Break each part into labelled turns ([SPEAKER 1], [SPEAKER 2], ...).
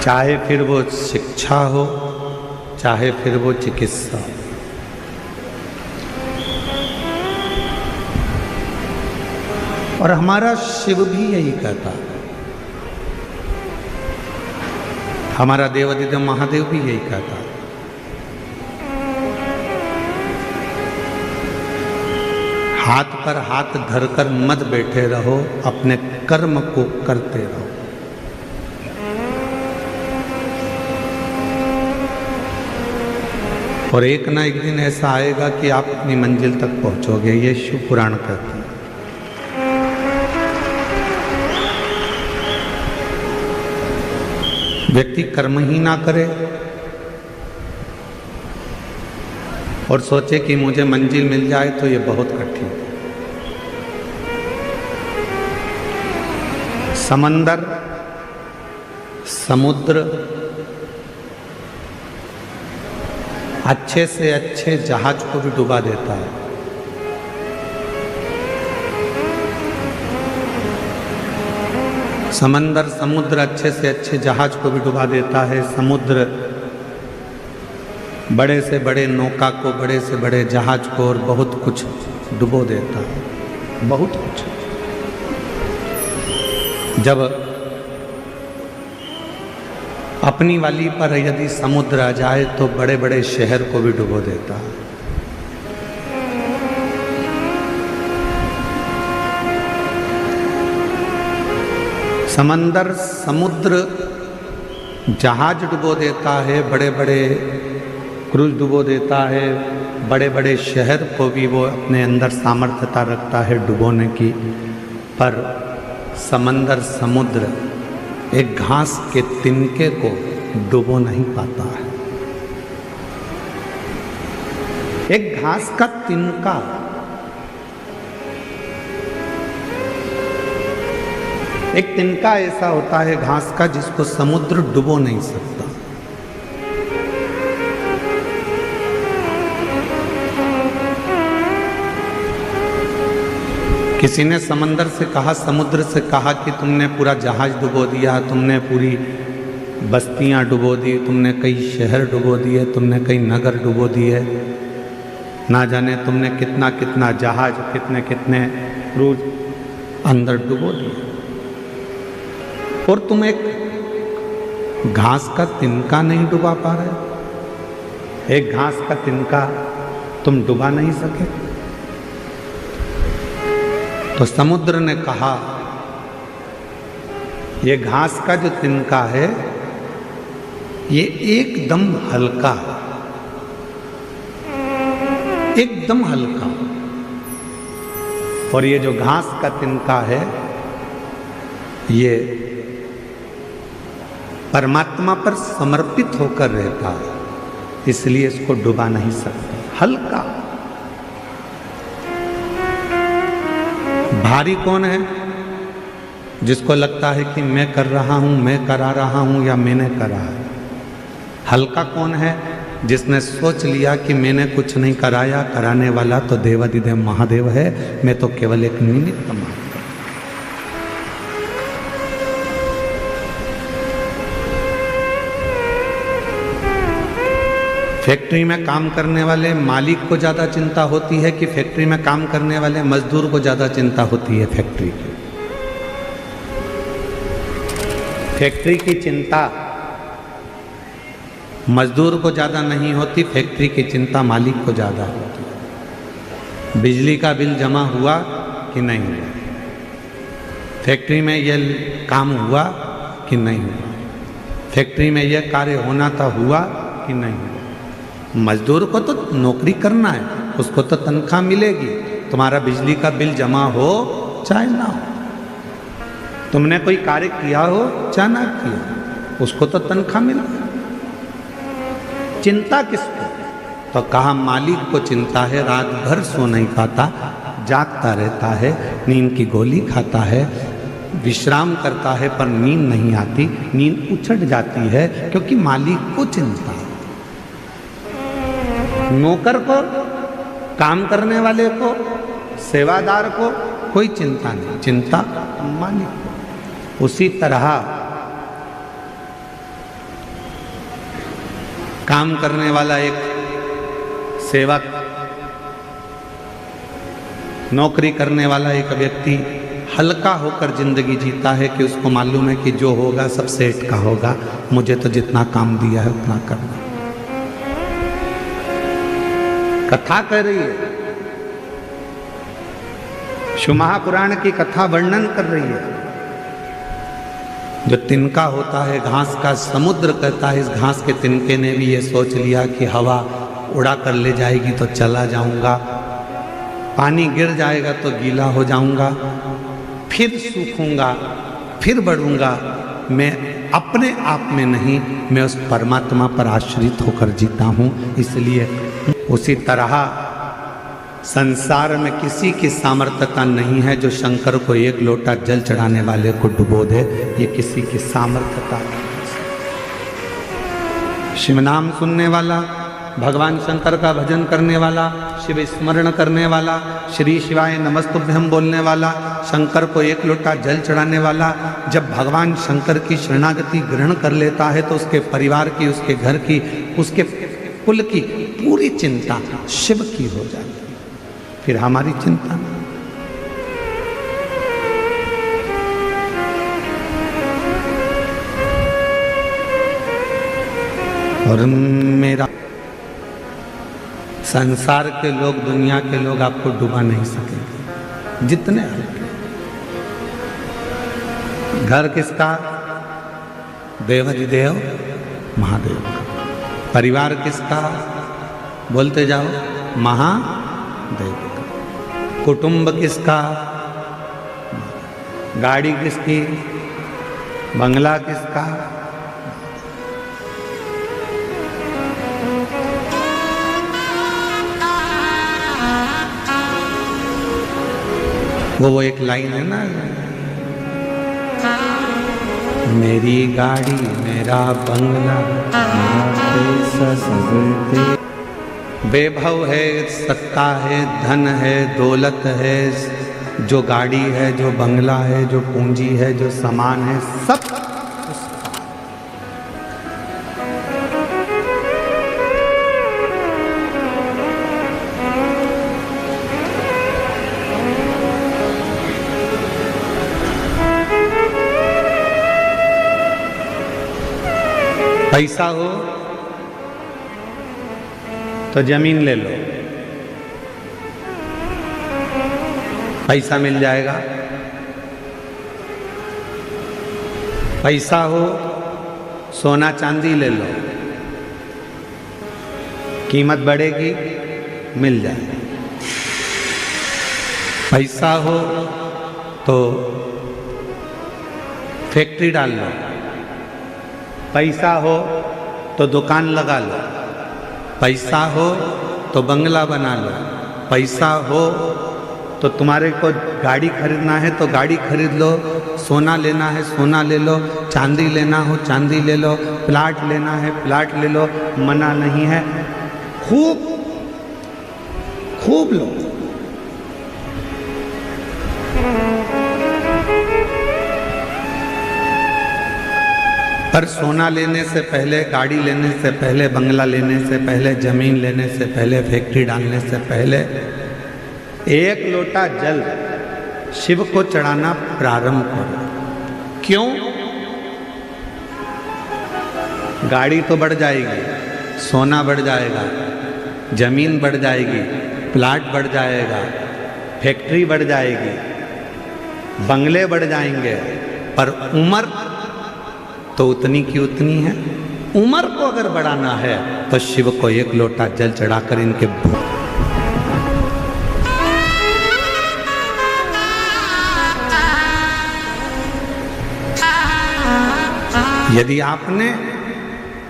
[SPEAKER 1] चाहे फिर वो शिक्षा हो, चाहे फिर वो चिकित्सा। और हमारा शिव भी यही कहता है, हमारा देवादिदेव महादेव भी यही कहता है। हाथ पर हाथ धरकर मत बैठे रहो, अपने कर्म को करते रहो। और एक ना एक दिन ऐसा आएगा कि आप अपनी मंजिल तक पहुंचोगे, ये शिव पुराण कहता है। व्यक्ति कर्म ही ना करे और सोचे कि मुझे मंजिल मिल जाए तो ये बहुत कठिन है। समंदर, समुद्र अच्छे से अच्छे जहाज को भी डुबा देता है। समंदर, समुद्र अच्छे से अच्छे जहाज को भी डुबा देता है। समुद्र बड़े से बड़े नौका को, बड़े से बड़े जहाज को और बहुत कुछ डुबो देता है, बहुत कुछ। जब अपनी वाली पर यदि समुद्र आ जाए तो बड़े बड़े शहर को भी डुबो देता है। समंदर, समुद्र जहाज डुबो देता है, बड़े बड़े क्रूज डुबो देता है, बड़े बड़े शहर को भी वो अपने अंदर सामर्थ्यता रखता है डुबोने की। पर समंदर, समुद्र एक घास के तिनके को डुबो नहीं पाता है। एक घास का तिनका, एक तिनका ऐसा होता है घास का जिसको समुद्र डुबो नहीं सकता। किसी ने समंदर से कहा, समुद्र से कहा कि तुमने पूरा जहाज डुबो दिया, तुमने पूरी बस्तियां डुबो दी, तुमने कई शहर डुबो दिए, तुमने कई नगर डुबो दिए, ना जाने तुमने कितना कितना जहाज, कितने कितने क्रूज अंदर डुबो दिए, और तुम एक घास का तिनका नहीं डुबा पा रहे। एक घास का तिनका तुम डुबा नहीं सके। तो समुद्र ने कहा, ये घास का जो तिनका है ये एकदम हल्का, एकदम हल्का, और ये जो घास का तिनका है ये परमात्मा पर समर्पित होकर रहता है, इसलिए इसको डुबा नहीं सकते। हल्का। भारी कौन है? जिसको लगता है कि मैं कर रहा हूं, मैं करा रहा हूं या मैंने करा है। हल्का कौन है? जिसने सोच लिया कि मैंने कुछ नहीं कराया, कराने वाला तो देवादिदेव महादेव है, मैं तो केवल एक निमित्त मात्र। फैक्ट्री में काम करने वाले मालिक को ज़्यादा चिंता होती है कि फैक्ट्री में काम करने वाले मजदूर को ज़्यादा चिंता होती है फैक्ट्री की? फैक्ट्री की चिंता मजदूर को ज़्यादा नहीं होती, फैक्ट्री की चिंता मालिक को ज़्यादा होती है। बिजली का बिल जमा हुआ कि नहीं हुआ, फैक्ट्री में यह काम हुआ कि नहीं हुआ, फैक्ट्री में यह कार्य होना था हुआ कि नहीं हुआ। मजदूर को तो नौकरी करना है, उसको तो तनख्वाह मिलेगी। तुम्हारा बिजली का बिल जमा हो चाहे ना हो, तुमने कोई कार्य किया हो चाहे ना किया, उसको तो तनख्वाह मिला। चिंता किसको? तो कहा मालिक को चिंता है, रात भर सो नहीं पाता, जागता रहता है, नींद की गोली खाता है, विश्राम करता है, पर नींद नहीं आती, नींद उछट जाती है क्योंकि मालिक को चिंता है। नौकर को, काम करने वाले को, सेवादार को कोई चिंता नहीं, चिंता मालिक को। उसी तरह काम करने वाला एक सेवक, नौकरी करने वाला एक व्यक्ति हल्का होकर जिंदगी जीता है कि उसको मालूम है कि जो होगा सब सेठ का होगा, मुझे तो जितना काम दिया है उतना करना। कथा कह रही है, शिव महापुराण की कथा वर्णन कर रही है। जो तिनका होता है घास का, समुद्र कहता है इस घास के तिनके ने भी ये सोच लिया कि हवा उड़ा कर ले जाएगी तो चला जाऊंगा, पानी गिर जाएगा तो गीला हो जाऊंगा, फिर सूखूंगा, फिर बढ़ूंगा। मैं अपने आप में नहीं, मैं उस परमात्मा पर आश्रित होकर जीता हूं। इसलिए उसी तरह संसार में किसी की सामर्थ्यता नहीं है जो शंकर को एक लोटा जल चढ़ाने वाले को डुबो दे। ये किसी की सामर्थ्यता नहीं। शिव नाम सुनने वाला, भगवान शंकर का भजन करने वाला, शिव स्मरण करने वाला, श्री शिवाय नमस्तुभ्यम बोलने वाला, शंकर को एक लोटा जल चढ़ाने वाला, जब भगवान शंकर की शरणागति ग्रहण कर लेता है तो उसके परिवार की, उसके घर की, उसके कुल की पूरी चिंता शिव की हो जाती है। फिर हमारी चिंता नहीं। और मेरा संसार के लोग, दुनिया के लोग आपको डुबा नहीं सकेंगे। जितने घर किसका? देवाधिदेव महादेव का। परिवार किसका? बोलते जाओ, महादेव का। कुटुंब किसका? गाड़ी किसकी? बंगला किसका? वो एक लाइन है ना, मेरी गाड़ी मेरा बंगला वैभव है, सत्ता है, धन है, दौलत है, जो गाड़ी है, जो बंगला है, जो पूंजी है, जो सामान है, सब पैसा हो तो जमीन ले लो, पैसा मिल जाएगा। पैसा हो सोना चांदी ले लो, कीमत बढ़ेगी, मिल जाएगी। पैसा हो तो फैक्ट्री डाल लो, पैसा हो तो दुकान लगा लो, पैसा हो तो बंगला बना लो, पैसा हो तो तुम्हारे को गाड़ी खरीदना है तो गाड़ी खरीद लो, सोना लेना है सोना ले लो, चांदी लेना हो चांदी ले लो, प्लाट लेना है प्लाट ले लो, मना नहीं है। खूब खूब लो। पर सोना लेने से पहले, गाड़ी लेने से पहले, बंगला लेने से पहले, जमीन लेने से पहले, फैक्ट्री डालने से पहले एक लोटा जल शिव को चढ़ाना प्रारंभ करो। क्यों? गाड़ी तो बढ़ जाएगी, सोना बढ़ जाएगा, जमीन बढ़ जाएगी, प्लाट बढ़ जाएगा, फैक्ट्री बढ़ जाएगी, बंगले बढ़ जाएंगे, पर उम्र तो उतनी की उतनी है। उम्र को अगर बढ़ाना है तो शिव को एक लोटा जल चढ़ाकर इनके यदि आपने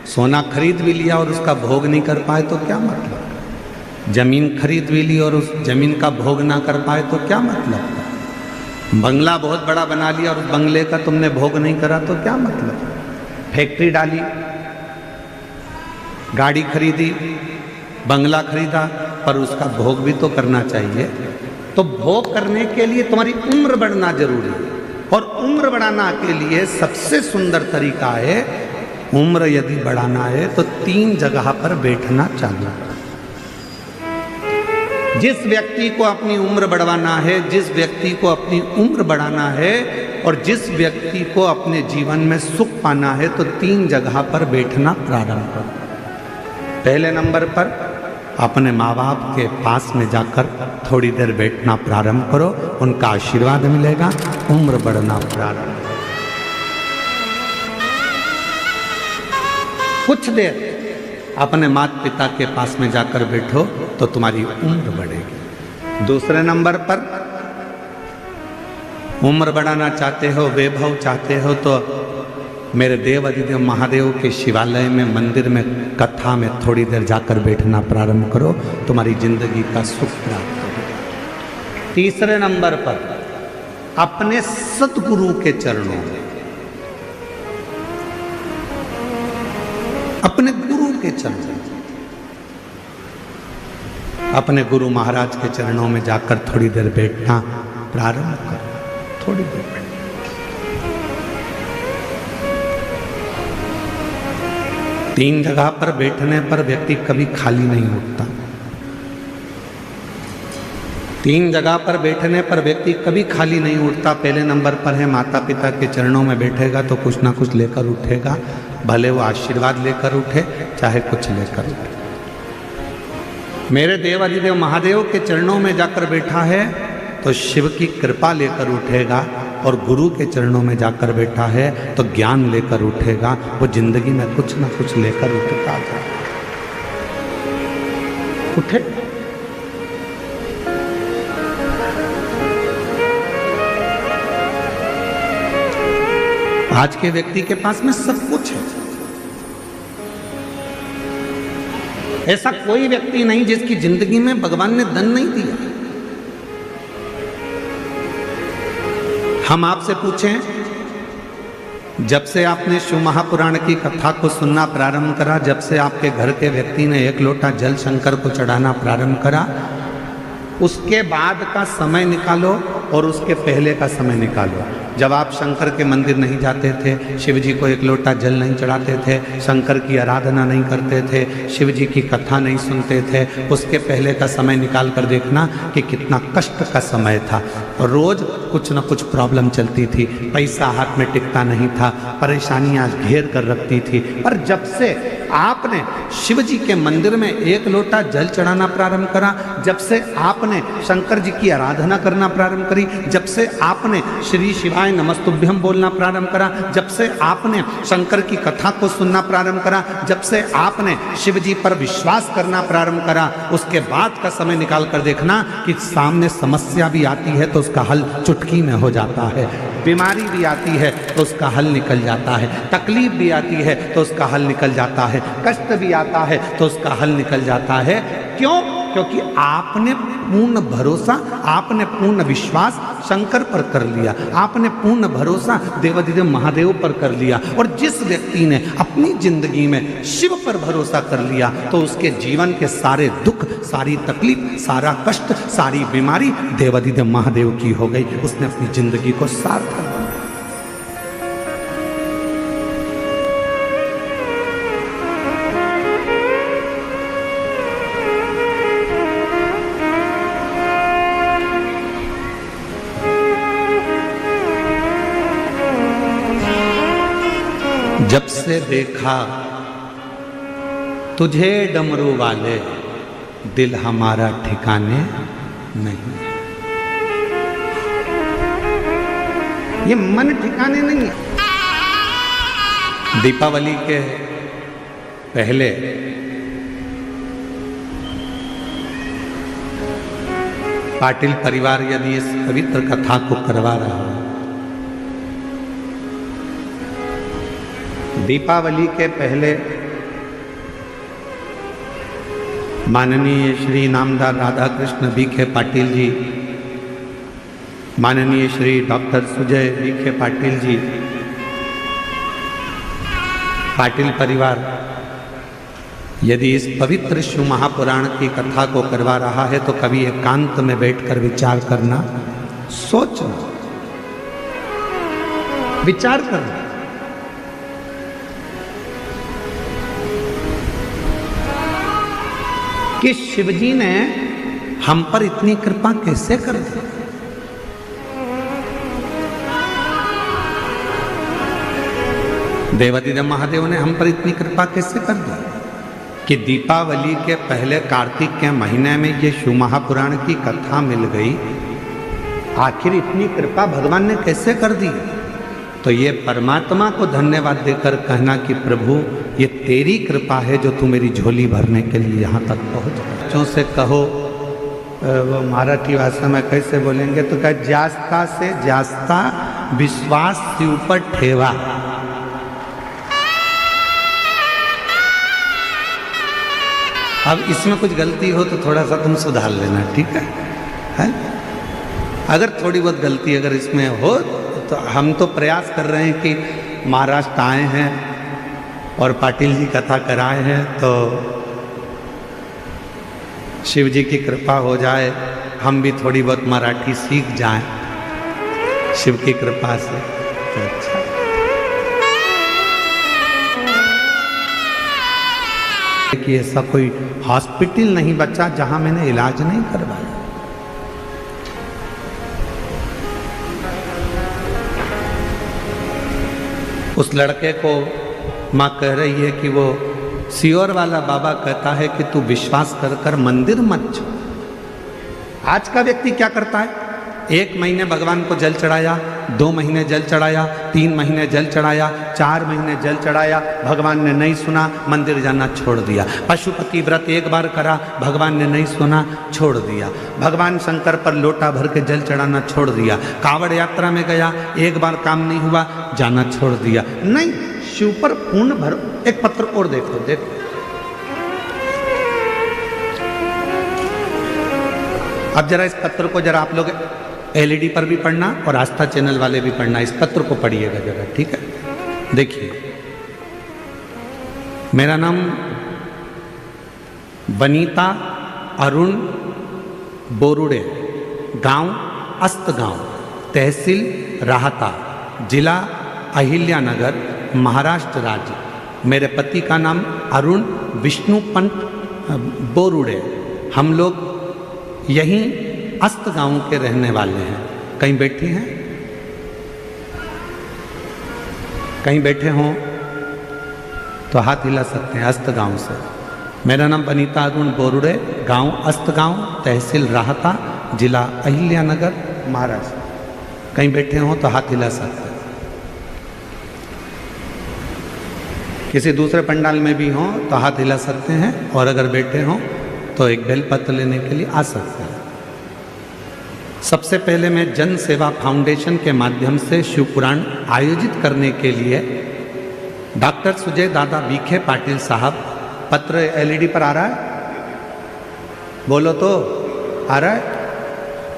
[SPEAKER 1] सोना खरीद भी लिया और उसका भोग नहीं कर पाए तो क्या मतलब? जमीन खरीद भी ली और उस जमीन का भोग ना कर पाए तो क्या मतलब? बंगला बहुत बड़ा बना लिया और उस बंगले का तुमने भोग नहीं करा तो क्या मतलब? फैक्ट्री डाली, गाड़ी खरीदी, बंगला खरीदा, पर उसका भोग भी तो करना चाहिए। तो भोग करने के लिए तुम्हारी उम्र बढ़ना जरूरी है, और उम्र बढ़ाना के लिए सबसे सुंदर तरीका है उम्र यदि बढ़ाना है तो 3 जगह पर बैठना चाहिए। जिस व्यक्ति को अपनी उम्र बढ़वाना है, जिस व्यक्ति को अपनी उम्र बढ़ाना है और जिस व्यक्ति को अपने जीवन में सुख पाना है तो 3 जगह पर बैठना प्रारंभ करो। पहले नंबर पर अपने माँ बाप के पास में जाकर थोड़ी देर बैठना प्रारंभ करो, उनका आशीर्वाद मिलेगा, उम्र बढ़ना प्रारंभ। कुछ देर अपने माता पिता के पास में जाकर बैठो तो तुम्हारी उम्र बढ़ेगी। दूसरे नंबर पर उम्र बढ़ाना चाहते हो, वैभव चाहते हो तो मेरे देव अधिदेव महादेव के शिवालय में, मंदिर में, कथा में थोड़ी देर जाकर बैठना प्रारंभ करो, तुम्हारी जिंदगी का सुख प्राप्त होगा। तीसरे नंबर पर अपने सतगुरु के चरणों में, अपने गुरु के चरणों, अपने गुरु महाराज के चरणों में जाकर थोड़ी देर बैठना प्रारंभ करो, थोड़ी देर बैठना। तीन जगह पर बैठने पर व्यक्ति कभी खाली नहीं उठता। 3 जगह पर बैठने पर व्यक्ति कभी खाली नहीं उठता। पहले नंबर पर है माता पिता के चरणों में बैठेगा तो कुछ ना कुछ लेकर उठेगा, भले वो आशीर्वाद लेकर उठे चाहे कुछ लेकर उठे। मेरे देव अधिदेव महादेव के चरणों में जाकर बैठा है तो शिव की कृपा लेकर उठेगा, और गुरु के चरणों में जाकर बैठा है तो ज्ञान लेकर उठेगा। वो जिंदगी में कुछ ना कुछ लेकर उठता था। उठे आज के व्यक्ति के पास में सब कुछ है। ऐसा कोई व्यक्ति नहीं जिसकी जिंदगी में भगवान ने धन नहीं दिया। हम आपसे पूछें, जब से आपने शिव महापुराण की कथा को सुनना प्रारंभ करा, जब से आपके घर के व्यक्ति ने 1 लोटा जल शंकर को चढ़ाना प्रारंभ करा, उसके बाद का समय निकालो और उसके पहले का समय निकालो। जब आप शंकर के मंदिर नहीं जाते थे, शिव जी को 1 लोटा जल नहीं चढ़ाते थे, शंकर की आराधना नहीं करते थे, शिव जी की कथा नहीं सुनते थे, उसके पहले का समय निकाल कर देखना कि कितना कष्ट का समय था। और रोज़ कुछ न कुछ प्रॉब्लम चलती थी, पैसा हाथ में टिकता नहीं था, परेशानियाँ घेर कर रखती थी। पर जब से आपने शिव जी के मंदिर में 1 लोटा जल चढ़ाना प्रारंभ करा, जब से आपने शंकर जी की आराधना करना प्रारंभ करी, जब से आपने श्री शिवाय नमस्तुभ्यम बोलना प्रारंभ करा, जब से आपने शंकर की कथा को सुनना प्रारंभ करा, जब से आपने शिव जी पर विश्वास करना प्रारंभ करा, उसके बाद का समय निकाल कर देखना कि सामने समस्या भी आती है तो उसका हल चुटकी में हो जाता है, बीमारी भी आती है तो उसका हल निकल जाता है, तकलीफ भी आती है तो उसका हल निकल जाता है, कष्ट भी आता है तो उसका हल निकल जाता है। क्यों? क्योंकि आपने पूर्ण भरोसा, आपने पूर्ण विश्वास शंकर पर कर लिया, आपने पूर्ण भरोसा देवाधिदेव महादेव पर कर लिया। और जिस व्यक्ति ने अपनी जिंदगी में शिव पर भरोसा कर लिया तो उसके जीवन के सारे दुख, सारी तकलीफ, सारा कष्ट, सारी बीमारी देवाधिदेव महादेव की हो गई। उसने अपनी जिंदगी को सार्थक बनाया। जब से देखा तुझे डमरू वाले, दिल हमारा ठिकाने नहीं। ये मन ठिकाने नहीं है। दीपावली के पहले पाटिल परिवार यदि इस पवित्र कथा को करवा रहा है, दीपावली के पहले माननीय श्री नामदार राधा कृष्ण बीखे पाटिल जी, माननीय श्री डॉक्टर सुजय बीखे पाटिल जी, पाटिल परिवार यदि इस पवित्र शिव महापुराण की कथा को करवा रहा है तो कभी एकांत में बैठकर विचार करना, सोचना, विचार करना कि शिवजी ने हम पर इतनी कृपा कैसे कर दी। देवादिदेव महादेव ने हम पर इतनी कृपा कैसे कर दी कि दीपावली के पहले कार्तिक के महीने में ये शिव महापुराण की कथा मिल गई। आखिर इतनी कृपा भगवान ने कैसे कर दी। तो ये परमात्मा को धन्यवाद देकर कहना कि प्रभु ये तेरी कृपा है जो तू मेरी झोली भरने के लिए यहाँ तक पहुँच। बच्चों से कहो, वो मराठी भाषा में कैसे बोलेंगे तो क्या, जास्ता से जास्ता विश्वास के ऊपर ठेवा। अब इसमें कुछ गलती हो तो थोड़ा सा तुम सुधार लेना, ठीक है? अगर थोड़ी बहुत गलती अगर इसमें हो तो हम तो प्रयास कर रहे हैं कि महाराष्ट्र आए हैं और पाटिल जी कथा कराए हैं तो शिव जी की कृपा हो जाए, हम भी थोड़ी बहुत मराठी सीख जाएं शिव की कृपा से तो अच्छा। कि ऐसा कोई हॉस्पिटल नहीं बचा जहां मैंने इलाज नहीं करवाया। उस लड़के को माँ कह रही है कि वो सियोर वाला बाबा कहता है कि तू विश्वास कर कर मंदिर मत छोड़। आज का व्यक्ति क्या करता है, 1 महीने भगवान को जल चढ़ाया, 2 महीने जल चढ़ाया, 3 महीने जल चढ़ाया, 4 महीने जल चढ़ाया, भगवान ने नहीं सुना, मंदिर जाना छोड़ दिया। पशुपति व्रत 1 बार करा, भगवान ने नहीं सुना, छोड़ दिया। भगवान शंकर पर लोटा भर के जल चढ़ाना छोड़ दिया। कांवड़ यात्रा में गया, 1 बार काम नहीं हुआ, जाना छोड़ दिया। नहीं, शिव पर पूर्ण भर। एक पत्र और देखो, देखो अब जरा इस पत्र को जरा आप लोग LED पर भी पढ़ना और आस्था चैनल वाले भी पढ़ना, इस पत्र को पढ़िएगा जरा, ठीक है? देखिए, मेरा नाम वनीता अरुण बोरुड़े, गांव अस्तगांव, तहसील राहता, जिला अहिल्यानगर, महाराष्ट्र राज्य। मेरे पति का नाम अरुण विष्णुपंत बोरुड़े। हम लोग यहीं अस्त गांव के रहने वाले हैं। कहीं बैठी हैं, कहीं बैठे हों तो हाथ हिला सकते हैं अस्त गांव से। मेरा नाम वनीता अरुण बोरुड़े, गांव अस्त गांव, तहसील राहता, जिला अहिल्यानगर, महाराष्ट्र। कहीं बैठे हों तो हाथ हिला सकते हैं। किसी दूसरे पंडाल में भी हों तो हाथ हिला सकते हैं, और अगर बैठे हों तो एक बेलपत्र लेने के लिए आ सकते हैं। सबसे पहले मैं जन सेवा फाउंडेशन के माध्यम से शिव पुराण आयोजित करने के लिए डॉक्टर सुजय दादा विखे पाटिल साहब, पत्र LED पर आ रहा है, बोलो तो आ रहा है,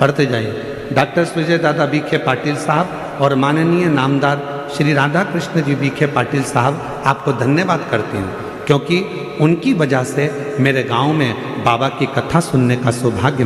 [SPEAKER 1] पढ़ते जाइए। डॉक्टर सुजय दादा विखे पाटिल साहब और माननीय नामदार श्री राधा कृष्ण जी विखे पाटिल साहब, आपको धन्यवाद करती हूँ, क्योंकि उनकी वजह से मेरे गांव में बाबा की कथा सुनने का सौभाग्य